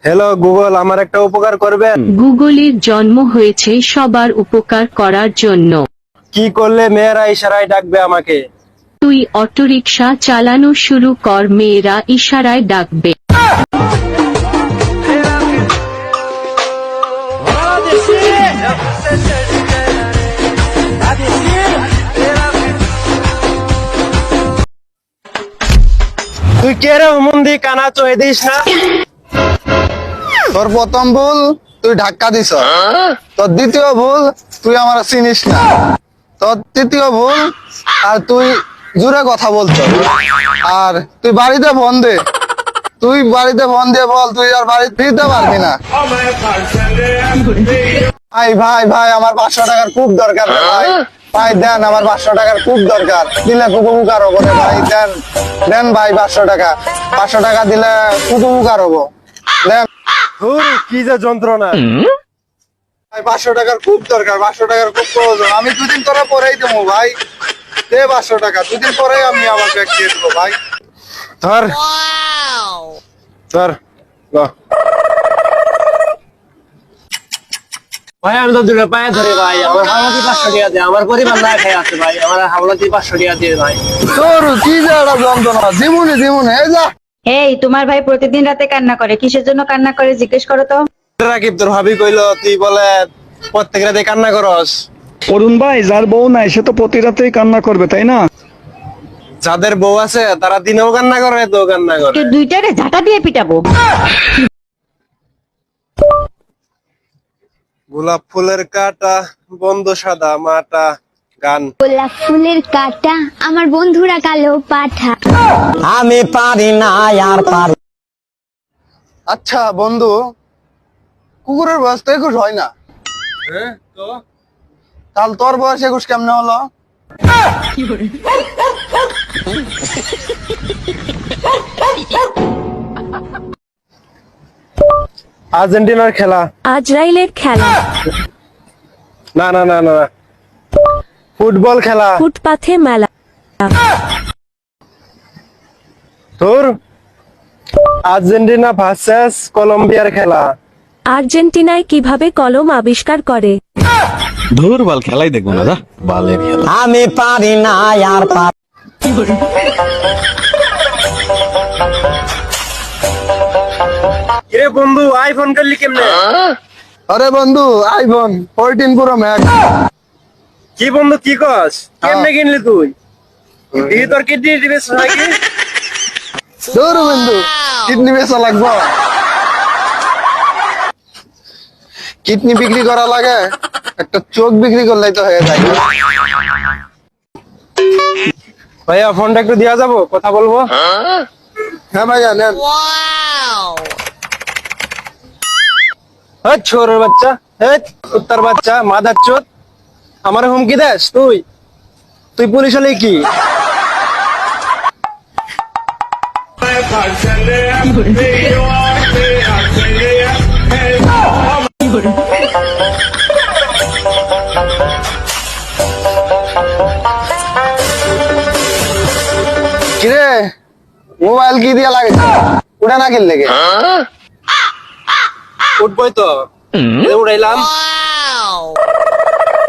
Hello Google, আমার একটা উপকার করবেন? গুগলের জন্ম হয়েছে সবার উপকার করার জন্য। কি করলে মেয়েরা ইশারায় ডাকবে আমাকে? তুই অটোরিকশা চালানো শুরু কর, মেয়েরা ইশারায় ডাকবে। তুই কে রে হুমুন্দি, কানা চয়ে দিস না? তোর প্রথম ভুল তুই ধাক্কা দিছ, তোর দ্বিতীয় ভুল তুই আমার চিনিস না, তোর তৃতীয় ভুল আর তুই জোরে কথা বলছ, আর তুই বাড়িতে ফোন দে, তুই বাড়িতে ফোন দিয়ে বল তুই আর বাড়ি ফিরতে পারবি না। ভাই ভাই ভাই আমার 500 টাকার খুব দরকার রে ভাই, ভাই দেন, আমার 500 টাকার খুব দরকার, দিলে খুব উপকার হবো রে ভাই, দেন দেন ভাই 500 টাকা, 500 টাকা দিলে খুব উপকার হবো, দেন কি যে যন্ত্রণা। ভাই 500 টাকার খুব দরকার, 500 টাকার খুব প্রয়োজন, আমি দুদিন তোরা পরেই দেবো ভাই, দে 500 টাকা, দুদিন পরেই আমি আমার ব্যাগ দিয়ে দেবো ভাই। ধর ধর ল। ভাই আমি তো দুটো পায়ে ধরে ভাই, আমার হাওলাতি 500 টাকা দে, আমার পরিবার না খেয়ে আছে ভাই, আমার হাওলাতি 500 টাকা দিয়ে ভাই। তোর কি যে একটা যন্ত্রণা, জীবনে জীবনে এই যা। এই তোমার ভাই প্রতিদিন রাতে কান্না করে, কিসের জন্য কান্না করে জিজ্ঞেস করো তো। রাকিব তোর ভাবি কইলো তুই বলে প্রত্যেক রাতে কান্না করস। অরুণ ভাই, যার বউ নাই সে তো প্রতি রাতেই কান্না করবে, তাই না? যাদের বউ আছে তারা দিনেও কান্না করে, রাতেও কান্না করে। তুই দুইটারে ঝাঁটা দিয়ে পিটাবো। গোলাপ ফুলের কাটা বন্ধ সাদা মাটা গান। গোলাপ ফুলের কাটা আমার বন্ধুরা কালো পাঠা। আমি পারি না আর পারি। আচ্ছা বন্ধু, কুকুরের বয়স তো 21 হয় না, হ্যাঁ তো তাহলে তোর বয়স 21 কেমনে হলো? আর্জেন্টিনার খেলা। আজরাইলের খেলা। না না না না না। ফুটবল খেলা। ফুটপাথে মেলা। তোর আর্জেন্টিনা ভার্সেস কলম্বিয়ার খেলা। আর্জেন্টিনায় কিভাবে কলম আবিষ্কার করে? ধুরবাল খেলাই দেখবো না, যা বালের খেলা। আমি পারি না আর পারি। কিরে বন্ধু, আইফোন করলি কেমনে? আরে বন্ধু, আইফোন 14 প্রো ম্যাক্স। কি বন্ধু কি কস, কেমনে কিনলি তুই? দিয়ে তোর কিডনি দিবেছ নাকি? দূর বন্ধু, কিডনি বেচা লাগবে, কিডনি বিক্রি করা লাগে, একটা চোখ বিক্রি করলেই তো হয়ে যায়। ভাইয়া ফোনটা একটু দেওয়া যাবো, কথা বলবো? হ্যাঁ ভাইয়া নেন। হ্যাঁ ছোরের বাচ্চা, হ্যাঁ কুত্তার বাচ্চা, মাদার চোদ, আমার হুমকি দেস তুই? তুই পুলিশ হলে কি? কিরে মোবাইল কি দিয়া লাগে, উঠে না কিনলে গে? উঠবই তো, উড়াইলাম।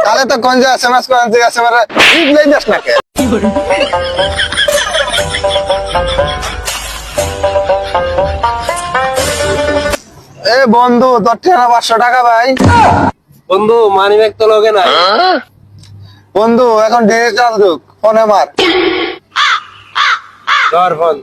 তাহলে তো কোন যে এসএমএস করেন যে এসএমএস রিপ্লাই দিস না কে? এ বন্ধু, তোর ঠিকানা 500 টাকা ভাই। বন্ধু মানি ব্যাগ তো লগে না। বন্ধু এখন ডিজিটাল যুগ, ফোনে মার। ধর ফোন।